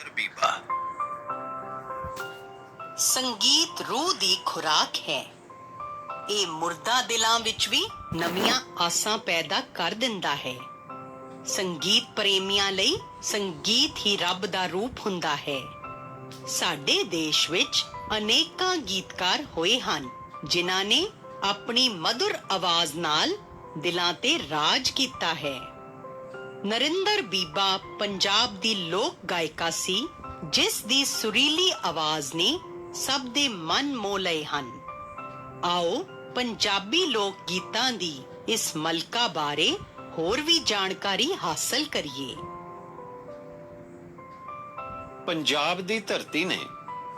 ਨਰਿੰਦਰ ਬੀਬਾ। ਸੰਗੀਤ ਰੂਹ ਦੀ ਖੁਰਾਕ ਹੈ। ਇਹ ਮੁਰਦਾ ਦਿਲਾਂ ਵਿੱਚ ਵੀ ਨਵੀਆਂ ਆਸਾਂ ਪੈਦਾ ਕਰ ਦਿੰਦਾ ਹੈ। ਸੰਗੀਤ ਪ੍ਰੇਮੀਆਂ ਲਈ ਸੰਗੀਤ ਹੀ ਰੱਬ ਦਾ ਰੂਪ ਹੁੰਦਾ ਹੈ। ਸਾਡੇ ਦੇਸ਼ ਵਿੱਚ ਅਨੇਕਾਂ ਗੀਤਕਾਰ ਹੋਏ ਹਨ ਜਿਨ੍ਹਾਂ ਨੇ ਆਪਣੀ ਮਧੁਰ ਆਵਾਜ਼ ਨਾਲ ਦਿਲਾਂ ਤੇ ਰਾਜ ਕੀਤਾ ਹੈ। ਨਰਿੰਦਰ ਬੀਬਾ ਪੰਜਾਬ ਦੀ ਲੋਕ ਗਾਇਕਾ ਸੀ ਜਿਸ ਦੀ ਸੁਰੀਲੀ ਆਵਾਜ਼ ਨੇ ਸਭ ਦੇ ਮਨ ਮੋਹ ਲਏ ਹਨ। ਆਓ ਪੰਜਾਬੀ ਲੋਕ ਗੀਤਾਂ ਦੀ ਇਸ ਮਲਕਾ ਬਾਰੇ ਹੋਰ ਵੀ ਜਾਣਕਾਰੀ ਹਾਸਲ ਕਰੀਏ। ਪੰਜਾਬ ਦੀ ਧਰਤੀ ਨੇ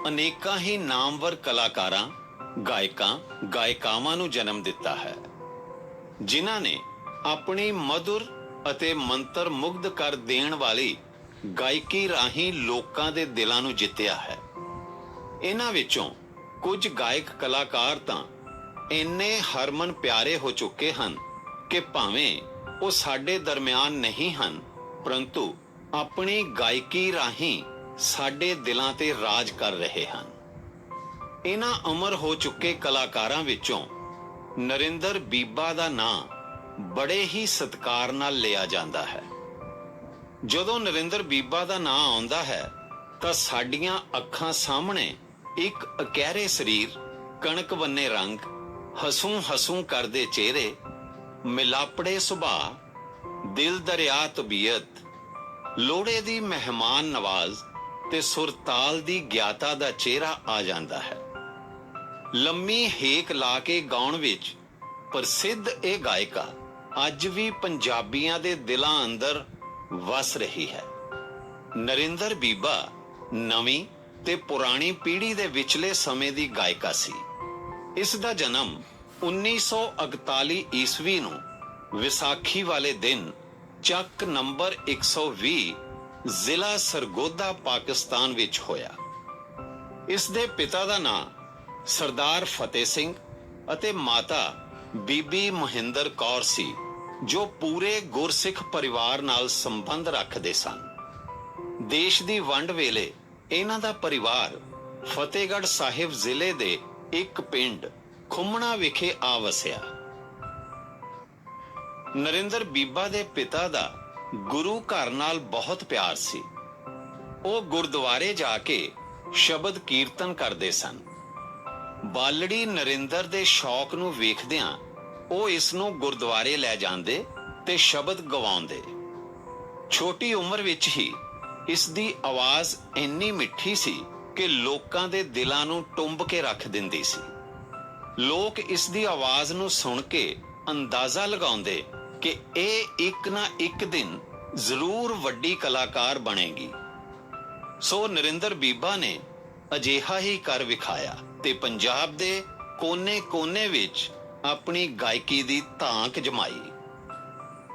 ਅਨੇਕਾਂ ਹੀ ਨਾਮਵਰ ਕਲਾਕਾਰਾਂ, ਗਾਇਕਾਂ, ਗਾਇਕਾਵਾਂ ਨੂੰ ਜਨਮ ਦਿੱਤਾ ਹੈ ਜਿਨ੍ਹਾਂ ਨੇ ਆਪਣੀ ਮਧੁਰ ਅਤੇ ਮੰਤਰ ਮੁਗਧ ਕਰ ਦੇਣ ਵਾਲੀ ਗਾਇਕੀ ਰਾਹੀਂ ਲੋਕਾਂ ਦੇ ਦਿਲਾਂ ਨੂੰ ਜਿੱਤਿਆ ਹੈ। ਇਹਨਾਂ ਵਿੱਚੋਂ ਕੁਝ ਗਾਇਕ ਕਲਾਕਾਰ ਤਾਂ ਇੰਨੇ ਹਰਮਨ ਪਿਆਰੇ ਹੋ ਚੁੱਕੇ ਹਨ ਕਿ ਭਾਵੇਂ ਉਹ ਸਾਡੇ ਦਰਮਿਆਨ ਨਹੀਂ ਹਨ ਪਰੰਤੂ ਆਪਣੀ ਗਾਇਕੀ ਰਾਹੀਂ ਸਾਡੇ ਦਿਲਾਂ ਤੇ ਰਾਜ ਕਰ ਰਹੇ ਹਨ। ਇਹਨਾਂ ਅਮਰ ਹੋ ਚੁੱਕੇ ਕਲਾਕਾਰਾਂ ਵਿੱਚੋਂ ਨਰਿੰਦਰ ਬੀਬਾ ਦਾ ਨਾਂ ਬੜੇ ਹੀ ਸਤਿਕਾਰ ਨਾਲ ਲਿਆ ਜਾਂਦਾ ਹੈ। ਜਦੋਂ ਨਰਿੰਦਰ ਬੀਬਾ ਦਾ ਨਾਂ ਆਉਂਦਾ ਹੈ ਤਾਂ ਸਾਡੀਆਂ ਅੱਖਾਂ ਸਾਹਮਣੇ ਇੱਕ ਅਕਹਿਰੇ ਸਰੀਰ, ਕਣਕ ਵੰਨੇ ਰੰਗ, ਹਸੂੰ ਕਰਦੇ ਚਿਹਰੇ, ਮਿਲਾਪੜੇ ਸੁਭਾਅ, ਦਿਲ ਦਰਿਆ ਤਬੀਅਤ, ਲੋੜੇ ਦੀ ਮਹਿਮਾਨ ਨਵਾਜ਼ ਤੇ ਸੁਰਤਾਲ ਦੀ ਗਿਆਤਾ ਦਾ ਚਿਹਰਾ ਆ ਜਾਂਦਾ ਹੈ। ਲੰਮੀ ਹੇਕ ਲਾ ਕੇ ਗਾਉਣ ਵਿੱਚ ਪ੍ਰਸਿੱਧ ਇਹ ਗਾਇਕਾ ਅੱਜ ਵੀ ਪੰਜਾਬੀਆਂ ਦੇ ਦਿਲਾਂ ਅੰਦਰ ਵਸ ਰਹੀ ਹੈ। ਨਰਿੰਦਰ ਬੀਬਾ ਨਵੀਂ ਤੇ ਪੁਰਾਣੀ ਪੀੜ੍ਹੀ ਦੇ ਵਿਚਲੇ ਸਮੇਂ ਦੀ ਗਾਇਕਾ ਸੀ। ਇਸ ਦਾ ਜਨਮ 1941 ਈਸਵੀ ਨੂੰ ਵਿਸਾਖੀ ਵਾਲੇ ਦਿਨ ਚੱਕ ਨੰਬਰ 120 ਜ਼ਿਲ੍ਹਾ ਸਰਗੋਦਾ ਪਾਕਿਸਤਾਨ ਵਿੱਚ ਹੋਇਆ। ਇਸ ਦੇ ਪਿਤਾ ਦਾ ਨਾਂ ਸਰਦਾਰ ਫਤਿਹ ਸਿੰਘ ਅਤੇ ਮਾਤਾ ਬੀਬੀ ਮਹਿੰਦਰ ਕੌਰ ਸੀ ਜੋ ਪੂਰੇ ਗੁਰਸਿੱਖ ਪਰਿਵਾਰ ਨਾਲ ਸੰਬੰਧ ਰੱਖਦੇ ਸਨ। ਦੇਸ਼ ਦੀ ਵੰਡ ਵੇਲੇ ਇਹਨਾਂ ਦਾ ਪਰਿਵਾਰ ਫਤਿਹਗੜ੍ਹ ਸਾਹਿਬ ਜ਼ਿਲ੍ਹੇ ਦੇ ਇੱਕ ਪਿੰਡ ਖੁੰਮਣਾ ਵਿਖੇ ਆ ਵਸਿਆ। ਨਰਿੰਦਰ ਬੀਬਾ ਦੇ ਪਿਤਾ ਦਾ ਗੁਰੂ ਘਰ ਨਾਲ ਬਹੁਤ ਪਿਆਰ ਸੀ। ਉਹ ਗੁਰਦੁਆਰੇ ਜਾ ਕੇ ਸ਼ਬਦ ਕੀਰਤਨ ਕਰਦੇ ਸਨ। ਬਾਲੜੀ ਨਰਿੰਦਰ ਦੇ ਸ਼ੌਕ ਨੂੰ ਵੇਖਦਿਆਂ ਉਹ ਇਸ ਨੂੰ ਗੁਰਦੁਆਰੇ ਲੈ ਜਾਂਦੇ ਤੇ ਸ਼ਬਦ ਗਵਾਉਂਦੇ। ਛੋਟੀ ਉਮਰ ਵਿੱਚ ਹੀ ਇਸ ਦੀ ਆਵਾਜ਼ ਇੰਨੀ ਮਿੱਠੀ ਸੀ ਕਿ ਲੋਕਾਂ ਦੇ ਦਿਲਾਂ ਨੂੰ ਟੁੰਬ ਕੇ ਰੱਖ ਦਿੰਦੀ ਸੀ। ਲੋਕ ਇਸ ਦੀ ਆਵਾਜ਼ ਨੂੰ ਸੁਣ ਕੇ ਅੰਦਾਜ਼ਾ ਲਗਾਉਂਦੇ ਕਿ ਇਹ ਇੱਕ ਨਾ ਇੱਕ ਦਿਨ ਜ਼ਰੂਰ ਵੱਡੀ ਕਲਾਕਾਰ ਬਣੇਗੀ। ਸੋ ਨਰਿੰਦਰ ਬੀਬਾ ਨੇ ਅਜਿਹਾ ਹੀ ਕਰ ਵਿਖਾਇਆ ਤੇ ਪੰਜਾਬ ਦੇ ਕੋਨੇ-ਕੋਨੇ ਵਿੱਚ ਆਪਣੀ ਗਾਇਕੀ ਦੀ ਧਾਕ ਜਮਾਈ।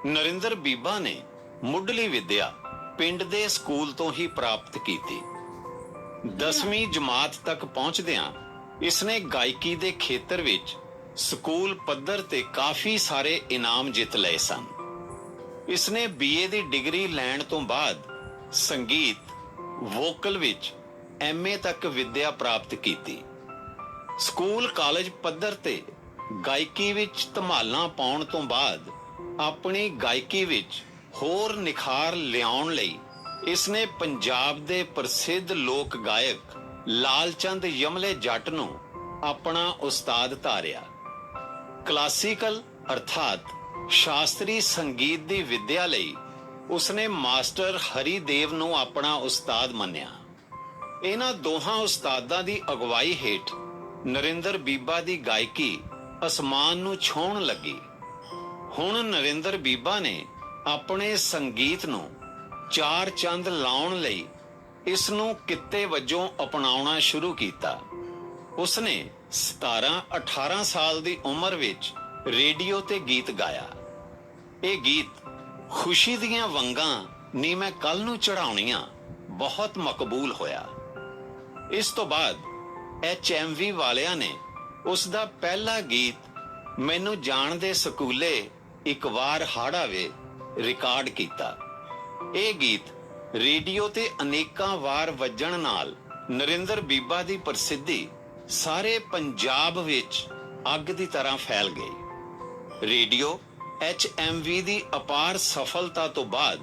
ਨਰਿੰਦਰ ਬੀਬਾ ਨੇ ਮੁੱਢਲੀ ਵਿੱਦਿਆ ਪਿੰਡ ਦੇ ਸਕੂਲ ਤੋਂ ਹੀ ਪ੍ਰਾਪਤ ਕੀਤੀ। 10ਵੀਂ ਜਮਾਤ ਤੱਕ ਪਹੁੰਚਦਿਆਂ ਇਸਨੇ ਗਾਇਕੀ ਦੇ ਖੇਤਰ ਵਿੱਚ ਸਕੂਲ ਪੱਧਰ ਤੇ ਕਾਫੀ ਸਾਰੇ ਇਨਾਮ ਜਿੱਤ ਲਏ ਸਨ। ਇਸਨੇ BA ਦੀ ਡਿਗਰੀ ਲੈਣ ਤੋਂ ਬਾਅਦ ਸੰਗੀਤ ਵੋਕਲ ਵਿੱਚ MA ਤੱਕ ਵਿੱਦਿਆ ਪ੍ਰਾਪਤ ਕੀਤੀ। ਸਕੂਲ ਕਾਲਜ ਪੱਧਰ ਤੇ ਗਾਇਕੀ ਵਿੱਚ ਧਮਾਲਾਂ ਪਾਉਣ ਤੋਂ ਬਾਅਦ ਆਪਣੀ ਗਾਇਕੀ ਵਿੱਚ ਹੋਰ ਨਿਖਾਰ ਲਿਆਉਣ ਲਈ ਇਸਨੇ ਪੰਜਾਬ ਦੇ ਪ੍ਰਸਿੱਧ ਲੋਕ ਗਾਇਕ ਲਾਲਚੰਦ ਯਮਲੇ ਜੱਟ ਨੂੰ ਆਪਣਾ ਉਸਤਾਦ ਧਾਰਿਆ। ਕਲਾਸੀਕਲ ਅਰਥਾਤ ਸ਼ਾਸਤਰੀ ਸੰਗੀਤ ਦੀ ਵਿੱਦਿਆ ਲਈ ਉਸਨੇ ਮਾਸਟਰ ਹਰੀ ਦੇਵ ਨੂੰ ਆਪਣਾ ਉਸਤਾਦ ਮੰਨਿਆ। ਇਹਨਾਂ ਦੋਹਾਂ ਉਸਤਾਦਾਂ ਦੀ ਅਗਵਾਈ ਹੇਠ ਨਰਿੰਦਰ ਬੀਬਾ ਦੀ ਗਾਇਕੀ ਅਸਮਾਨ ਨੂੰ ਛੂਹਣ ਲੱਗੀ। ਹੁਣ ਨਰਿੰਦਰ ਬੀਬਾ ਨੇ ਆਪਣੇ ਸੰਗੀਤ ਨੂੰ ਚਾਰ ਚੰਦ ਲਾਉਣ ਲਈ ਇਸ ਨੂੰ ਕਿੱਤੇ ਵਜੋਂ ਅਪਣਾਉਣਾ ਸ਼ੁਰੂ ਕੀਤਾ। ਉਸਨੇ 17-18 ਸਾਲ ਦੀ ਉਮਰ ਵਿੱਚ ਰੇਡੀਓ ਤੇ ਗੀਤ ਗਾਇਆ। ਇਹ ਗੀਤ ਖੁਸ਼ੀ ਦੀਆਂ ਵੰਗਾਂ ਨੀ ਮੈਂ ਕੱਲ ਨੂੰ ਚੜਾਉਣੀਆਂ ਬਹੁਤ ਮਕਬੂਲ ਹੋਇਆ। ਇਸ ਤੋਂ ਬਾਅਦ HMV ਵਾਲਿਆਂ ਨੇ ਉਸ ਦਾ ਪਹਿਲਾ ਗੀਤ ਮੈਨੂੰ ਜਾਣਦੇ ਸਕੂਲੇ ਇੱਕ ਵਾਰ ਹਾੜਾ ਵੇ ਰਿਕਾਰਡ ਕੀਤਾ। ਇਹ ਗੀਤ ਰੇਡੀਓ ਤੇ ਅਨੇਕਾਂ ਵਾਰ ਵੱਜਣ ਨਾਲ ਨਰਿੰਦਰ ਬੀਬਾ ਦੀ ਪ੍ਰਸਿੱਧੀ ਸਾਰੇ ਪੰਜਾਬ ਵਿੱਚ ਅੱਗ ਦੀ ਤਰ੍ਹਾਂ ਫੈਲ ਗਈ। ਰੇਡੀਓ HMV ਦੀ ਅਪਾਰ ਸਫਲਤਾ ਤੋਂ ਬਾਅਦ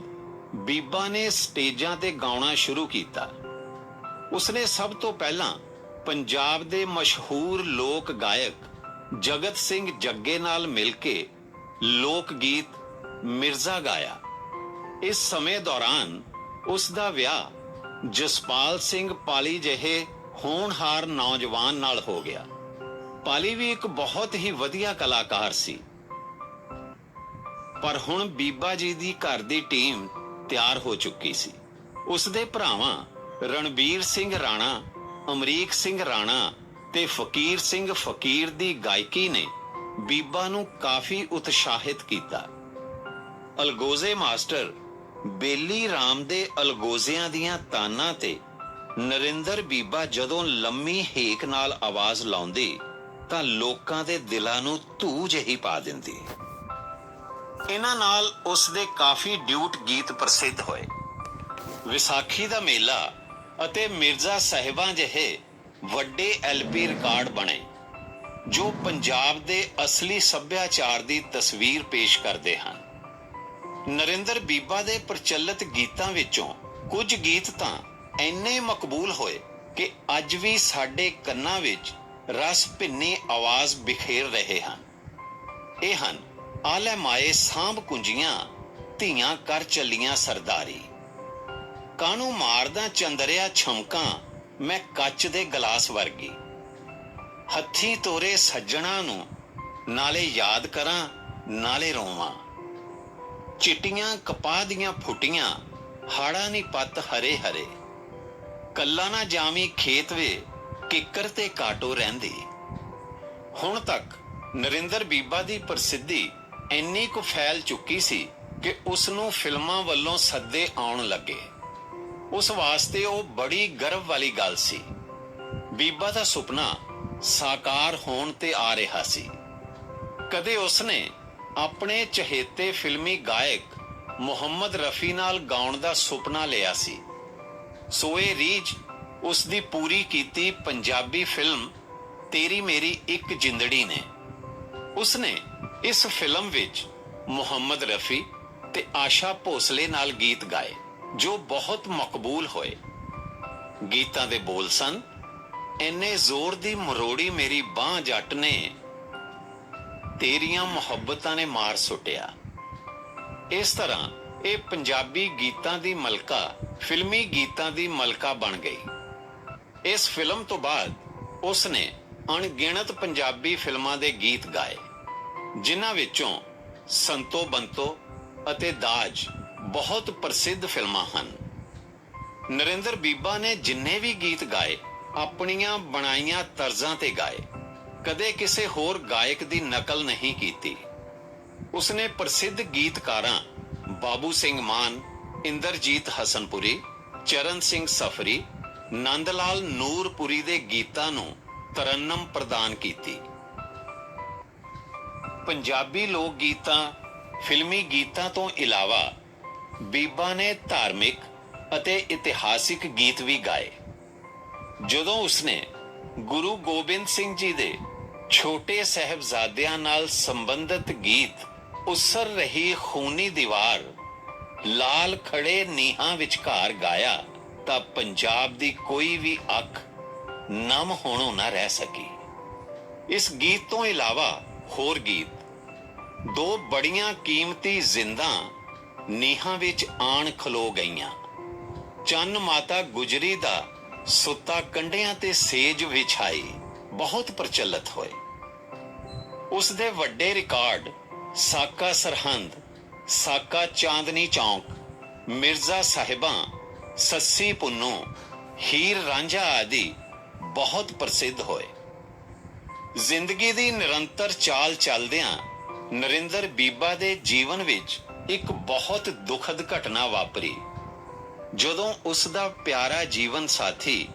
ਬੀਬਾ ਨੇ ਸਟੇਜਾਂ ਤੇ ਗਾਉਣਾ ਸ਼ੁਰੂ ਕੀਤਾ। ਉਸਨੇ ਸਭ ਤੋਂ ਪਹਿਲਾਂ ਪੰਜਾਬ ਦੇ ਮਸ਼ਹੂਰ ਲੋਕ ਗਾਇਕ ਜਗਤ ਸਿੰਘ ਜੱਗੇ ਨਾਲ ਮਿਲ ਕੇ ਲੋਕ ਗੀਤ ਮਿਰਜ਼ਾ ਗਾਇਆ। ਇਸ ਸਮੇਂ ਦੌਰਾਨ ਉਸ ਦਾ ਵਿਆਹ ਜਸਪਾਲ ਸਿੰਘ ਪਾਲੀ ਜਿਹੇ ਹੋਣਹਾਰ ਨੌਜਵਾਨ ਨਾਲ ਹੋ ਗਿਆ। ਪਾਲੀ ਵੀ ਇੱਕ ਬਹੁਤ ਹੀ ਵਧੀਆ ਕਲਾਕਾਰ ਸੀ। ਪਰ ਹੁਣ ਬੀਬਾ ਜੀ ਦੀ ਘਰ ਦੀ ਟੀਮ ਤਿਆਰ ਹੋ ਚੁੱਕੀ ਸੀ। ਉਸ ਦੇ ਭਰਾਵਾਂ ਰਣਬੀਰ ਸਿੰਘ ਰਾਣਾ, ਅਮਰੀਕ ਸਿੰਘ ਰਾਣਾ ਤੇ ਫਕੀਰ ਸਿੰਘ ਫਕੀਰ ਦੀ ਗਾਇਕੀ ਨੇ ਬੀਬਾ ਨੂੰ ਕਾਫੀ ਉਤਸ਼ਾਹਿਤ ਕੀਤਾ। ਅਲਗੋਜ਼ੇ ਮਾਸਟਰ ਬੇਲੀ ਰਾਮ ਦੇ ਅਲਗੋਜ਼ਿਆਂ ਦੀਆਂ ਤਾਨਾਂ ਤੇ ਨਰਿੰਦਰ ਬੀਬਾ ਜਦੋਂ ਲੰਮੀ ਹੇਕ ਨਾਲ ਆਵਾਜ਼ ਲਾਉਂਦੀ ਤਾਂ ਲੋਕਾਂ ਦੇ ਦਿਲਾਂ ਨੂੰ ਧੂ ਜਿਹੀ ਪਾ ਦਿੰਦੀ। ਇਹਨਾਂ ਨਾਲ ਉਸ ਦੇ ਕਾਫੀ ਡਿਊਟ ਗੀਤ ਪ੍ਰਸਿੱਧ ਹੋਏ। ਵਿਸਾਖੀ ਦਾ ਮੇਲਾ ਅਤੇ ਮਿਰਜ਼ਾ ਸਾਹਿਬਾਂ ਜਿਹੇ ਵੱਡੇ LP ਰਿਕਾਰਡ ਬਣੇ ਜੋ ਪੰਜਾਬ ਦੇ ਅਸਲੀ ਸੱਭਿਆਚਾਰ ਦੀ ਤਸਵੀਰ ਪੇਸ਼ ਕਰਦੇ ਹਨ। ਨਰਿੰਦਰ ਬੀਬਾ ਦੇ ਪ੍ਰਚਲਿਤ ਗੀਤਾਂ ਵਿੱਚੋਂ ਕੁਝ ਗੀਤ ਤਾਂ ਇੰਨੇ ਮਕਬੂਲ ਹੋਏ ਕਿ ਅੱਜ ਵੀ ਸਾਡੇ ਕੰਨਾਂ ਵਿੱਚ ਰਸ ਭਿੰਨੀ ਆਵਾਜ਼ ਬਿਖੇਰ ਰਹੇ ਹਨ। ਇਹ ਹਨ ਆਲੇ ਮਾਏ ਸਾਂਭ ਕੁੰਜੀਆਂ, ਧੀਆਂ ਕਰ ਚੱਲੀਆਂ ਸਰਦਾਰੀ, ਕਾਹਨੂੰ ਮਾਰਦਾ ਚੰਦਰਿਆ ਛਮਕਾਂ, ਮੈਂ ਕੱਚ ਦੇ ਗਲਾਸ ਵਰਗੀ, ਹੱਥੀਂ ਤੋਰੇ ਸੱਜਣਾ ਨੂੰ, ਨਾਲੇ ਯਾਦ ਕਰਾਂ ਨਾਲੇ ਰੋਵਾਂ, ਚਿੱਟੀਆਂ ਕਪਾਹ ਦੀਆਂ ਫੁੱਟੀਆਂ, ਹਾੜਾ ਨੀ ਪੱਤ ਹਰੇ ਹਰੇ, ਕੱਲਾ ਨਾ ਜਾਵੀਂ ਖੇਤ ਵੇ, ਕਿੱਕਰ ਤੇ ਕਾਟੋ ਰਹਿੰਦੀ। ਹੁਣ ਤੱਕ ਨਰਿੰਦਰ ਬੀਬਾ ਦੀ ਪ੍ਰਸਿੱਧੀ ਇੰਨੀ ਕੁ ਫੈਲ ਚੁੱਕੀ ਸੀ ਕਿ ਉਸ ਨੂੰ ਫਿਲਮਾਂ ਵੱਲੋਂ ਸੱਦੇ ਆਉਣ ਲੱਗੇ। ਉਸ ਵਾਸਤੇ ਉਹ ਬੜੀ ਗਰਵ ਵਾਲੀ ਗੱਲ ਸੀ। ਬੀਬਾ ਦਾ ਸੁਪਨਾ ਸਾਕਾਰ ਹੋਣ ਤੇ ਆ ਰਿਹਾ ਸੀ। ਕਦੇ ਉਸਨੇ ਆਪਣੇ ਚਹੇਤੇ ਫਿਲਮੀ ਗਾਇਕ ਮੁਹੰਮਦ ਰਫੀ ਨਾਲ ਗਾਉਣ ਦਾ ਸੁਪਨਾ ਲਿਆ ਸੀ। ਸੋ ਇਹ ਰੀਝ ਉਸ ਦੀ ਪੂਰੀ ਕੀਤੀ ਪੰਜਾਬੀ ਫਿਲਮ ਤੇਰੀ ਮੇਰੀ ਇੱਕ ਜਿੰਦੜੀ ਨੇ। ਉਸਨੇ ਇਸ ਫਿਲਮ ਵਿੱਚ ਮੁਹੰਮਦ ਰਫੀ ਤੇ ਆਸ਼ਾ ਭੋਸਲੇ ਨਾਲ ਗੀਤ ਗਾਏ ਜੋ ਬਹੁਤ ਮਕਬੂਲ ਹੋਏ। ਗੀਤਾਂ ਦੇ ਬੋਲ ਸਨ, ਇੰਨੇ ਜ਼ੋਰ ਦੀ ਮਰੋੜੀ ਮੇਰੀ ਬਾਂਹ ਜੱਟ ਨੇ, ਤੇਰੀਆਂ ਮੁਹੱਬਤਾਂ ਨੇ ਮਾਰ ਸੁੱਟਿਆ। ਇਸ ਤਰ੍ਹਾਂ ਇਹ ਪੰਜਾਬੀ ਗੀਤਾਂ ਦੀ ਮਲਕਾ ਫਿਲਮੀ ਗੀਤਾਂ ਦੀ ਮਲਕਾ ਬਣ ਗਈ। ਇਸ ਫਿਲਮ ਤੋਂ ਬਾਅਦ ਉਸਨੇ ਅਣਗਿਣਤ ਪੰਜਾਬੀ ਫਿਲਮਾਂ ਦੇ ਗੀਤ ਗਾਏ ਜਿਨ੍ਹਾਂ ਵਿੱਚੋਂ ਸੰਤੋ ਬੰਤੋ ਅਤੇ ਦਾਜ ਬਹੁਤ ਪ੍ਰਸਿੱਧ ਫਿਲਮਾਂ ਹਨ। ਨਰਿੰਦਰ ਬੀਬਾ ਨੇ ਜਿੰਨੇ ਵੀ ਗੀਤ ਗਾਏ ਆਪਣੀਆਂ ਬਣਾਈਆਂ ਤਰਜ਼ਾਂ ਤੇ ਗਾਏ, ਕਦੇ ਕਿਸੇ ਹੋਰ ਗਾਇਕ ਦੀ ਨਕਲ ਨਹੀਂ ਕੀਤੀ। ਉਸਨੇ ਪ੍ਰਸਿੱਧ ਗੀਤਕਾਰਾਂ ਬਾਬੂ ਸਿੰਘ ਮਾਨ, ਇੰਦਰਜੀਤ ਹਸਨਪੁਰੀ, ਚਰਨ ਸਿੰਘ ਸਫਰੀ, ਨੰਦ ਲਾਲ ਨੂਰਪੁਰੀ ਦੇ ਗੀਤਾਂ ਨੂੰ ਤਰੰਨਮ ਪ੍ਰਦਾਨ ਕੀਤੀ। ਪੰਜਾਬੀ ਲੋਕ ਗੀਤਾਂ, ਫਿਲਮੀ ਗੀਤਾਂ ਤੋਂ ਇਲਾਵਾ ਬੀਬਾ ਨੇ ਧਾਰਮਿਕ ਅਤੇ ਇਤਿਹਾਸਿਕ ਗੀਤ ਵੀ ਗਾਏ। ਜਦੋਂ ਉਸਨੇ ਗੁਰੂ ਗੋਬਿੰਦ ਸਿੰਘ ਜੀ ਦੇ ਛੋਟੇ ਸਾਹਿਬਜ਼ਾਦਿਆਂ ਨਾਲ ਸੰਬੰਧਿਤ ਗੀਤ ਉਸਰ ਰਹੀ ਖੂਨੀ ਦੀਵਾਰ, ਲਾਲ ਖੜੇ ਨੀਹਾਂ ਵਿਚਕਾਰ ਗਾਇਆ ਤਾਂ ਪੰਜਾਬ ਦੀ ਕੋਈ ਵੀ ਅੱਖ ਨਮ ਹੋਣੋਂ ਨਾ ਰਹਿ ਸਕੀ। ਇਸ ਗੀਤ ਤੋਂ ਇਲਾਵਾ ਹੋਰ ਗੀਤ, ਦੋ ਬੜੀਆਂ ਕੀਮਤੀ ਜ਼ਿੰਦਾਂ ਨੀਹਾਂ ਵਿੱਚ ਆਣ ਖਲੋ ਗਈਆਂ, ਚੰਨ ਮਾਤਾ ਗੁਜਰੀ ਦਾ ਸੁੱਤਾ ਕੰਢਿਆਂ ਤੇ ਸੇਜ ਵਿਛਾਈ ਬਹੁਤ ਪ੍ਰਚਲਿਤ ਹੋਏ। ਉਸ ਦੇ ਵੱਡੇ ਰਿਕਾਰਡ ਸਾਕਾ ਸਰਹੰਦ, ਸਾਕਾ ਚਾਂਦਨੀ ਚੌਂਕ, ਮਿਰਜ਼ਾ ਸਾਹਿਬਾਂ, ਸੱਸੀ ਪੁੰਨੂ, ਹੀਰ ਰਾਂਝਾ ਆਦਿ ਬਹੁਤ ਪ੍ਰਸਿੱਧ ਹੋਏ। ਜ਼ਿੰਦਗੀ ਦੀ ਨਿਰੰਤਰ ਚਾਲ ਚੱਲਦਿਆਂ ਨਰਿੰਦਰ ਬੀਬਾ ਦੇ ਜੀਵਨ ਵਿੱਚ ਇੱਕ ਬਹੁਤ ਦੁਖਦ ਘਟਨਾ ਵਾਪਰੀ ਜਦੋਂ ਉਸ ਦਾ ਪਿਆਰਾ ਜੀਵਨ ਸਾਥੀ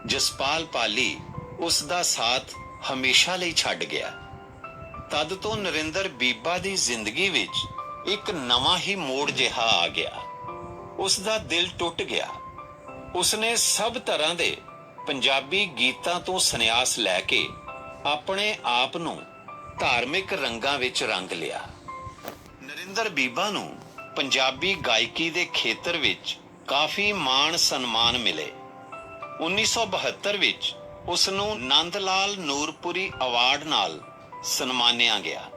ਜਸਪਾਲ ਪਾਲੀ ਉਸ ਦਾ ਸਾਥ ਹਮੇਸ਼ਾ ਲਈ ਛੱਡ ਗਿਆ। ਤਦ ਤੋਂ ਨਰਿੰਦਰ ਬੀਬਾ ਦੀ ਜ਼ਿੰਦਗੀ ਵਿੱਚ ਇੱਕ ਨਵਾਂ ਹੀ ਮੋੜ ਜਿਹਾ ਆ ਗਿਆ। ਉਸ ਦਾ ਦਿਲ ਟੁੱਟ ਗਿਆ। ਉਸਨੇ ਸਭ ਤਰ੍ਹਾਂ ਦੇ ਪੰਜਾਬੀ ਗੀਤਾਂ ਤੋਂ ਸੰਨਿਆਸ ਲੈ ਕੇ ਆਪਣੇ ਆਪ ਨੂੰ ਧਾਰਮਿਕ ਰੰਗਾਂ ਵਿੱਚ ਰੰਗ ਲਿਆ। ਨਰਿੰਦਰ ਬੀਬਾ ਨੂੰ ਪੰਜਾਬੀ ਗਾਇਕੀ ਦੇ ਖੇਤਰ ਵਿੱਚ ਕਾਫੀ ਮਾਣ ਸਨਮਾਨ ਮਿਲੇ। 1972 ਵਿੱਚ ਉਸ ਨੂੰ ਨੰਦ ਲਾਲ ਨੂਰਪੁਰੀ ਅਵਾਰਡ ਨਾਲ ਸਨਮਾਨਿਆ ਗਿਆ।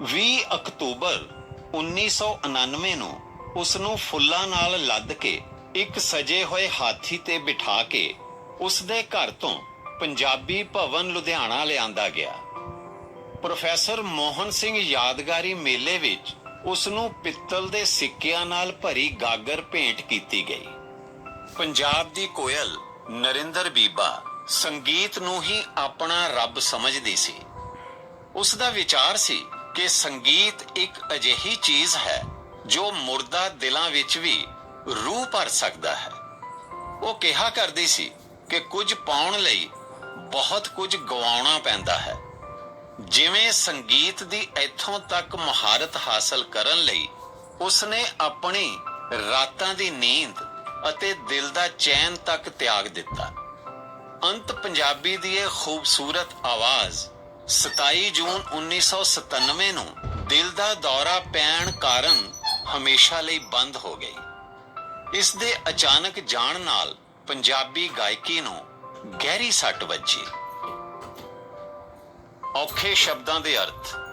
20 ਅਕਤੂਬਰ 1999 ਨੂੰ ਉਸ ਨੂੰ ਫੁੱਲਾਂ ਨਾਲ ਲੱਦ ਕੇ ਇੱਕ ਸਜੇ ਹੋਏ ਹਾਥੀ ਤੇ ਬਿਠਾ ਕੇ ਉਸ ਦੇ ਘਰ ਤੋਂ ਪੰਜਾਬੀ ਭਵਨ ਲੁਧਿਆਣਾ ਲਿਆਂਦਾ ਗਿਆ। ਪ੍ਰੋਫੈਸਰ ਮੋਹਨ ਸਿੰਘ ਯਾਦਗਾਰੀ ਮੇਲੇ ਵਿੱਚ ਉਸ ਨੂੰ ਪਿੱਤਲ ਦੇ ਸਿੱਕਿਆਂ ਨਾਲ ਭਰੀ ਗਾਗਰ ਭੇਂਟ ਕੀਤੀ ਗਈ। ਪੰਜਾਬ ਦੀ ਕੋਇਲ ਨਰਿੰਦਰ ਬੀਬਾ ਸੰਗੀਤ ਨੂੰ ਹੀ ਆਪਣਾ ਰੱਬ ਸਮਝਦੀ ਸੀ। ਉਸ ਦਾ ਵਿਚਾਰ ਸੀ ਕਿ ਸੰਗੀਤ ਇੱਕ ਅਜਿਹੀ ਚੀਜ਼ ਹੈ ਜੋ ਮੁਰਦਾ ਦਿਲਾਂ ਵਿੱਚ ਵੀ ਰੂਹ ਭਰ ਸਕਦਾ ਹੈ। ਉਹ ਕਿਹਾ ਕਰਦੀ ਸੀ ਕਿ ਕੁਝ ਪਾਉਣ ਲਈ ਬਹੁਤ ਕੁਝ ਗਵਾਉਣਾ ਪੈਂਦਾ ਹੈ। ਜਿਵੇਂ ਸੰਗੀਤ ਦੀ ਇੱਥੋਂ ਤੱਕ ਮਹਾਰਤ ਹਾਸਲ ਕਰਨ ਲਈ ਉਸਨੇ ਆਪਣੀ ਰਾਤਾਂ ਦੀ ਨੀਂਦ ਅਤੇ ਦਿਲ ਦਾ ਚੈਨ ਤੱਕ ਤਿਆਗ ਦਿੱਤਾ। ਅੰਤ ਪੰਜਾਬੀ ਦੀ ਇਹ ਖੂਬਸੂਰਤ ਆਵਾਜ਼ 27 ਜੂਨ 1997 ਨੂੰ ਦਿਲ ਦਾ ਦੌਰਾ ਪੈਣ ਕਾਰਨ ਹਮੇਸ਼ਾ ਲਈ ਬੰਦ ਹੋ ਗਈ। ਇਸ ਦੇ ਅਚਾਨਕ ਜਾਣ ਨਾਲ ਪੰਜਾਬੀ ਗਾਇਕੀ ਨੂੰ ਗਹਿਰੀ ਸੱਟ ਵੱਜੀ। ਔਖੇ ਸ਼ਬਦਾਂ ਦੇ ਅਰਥ।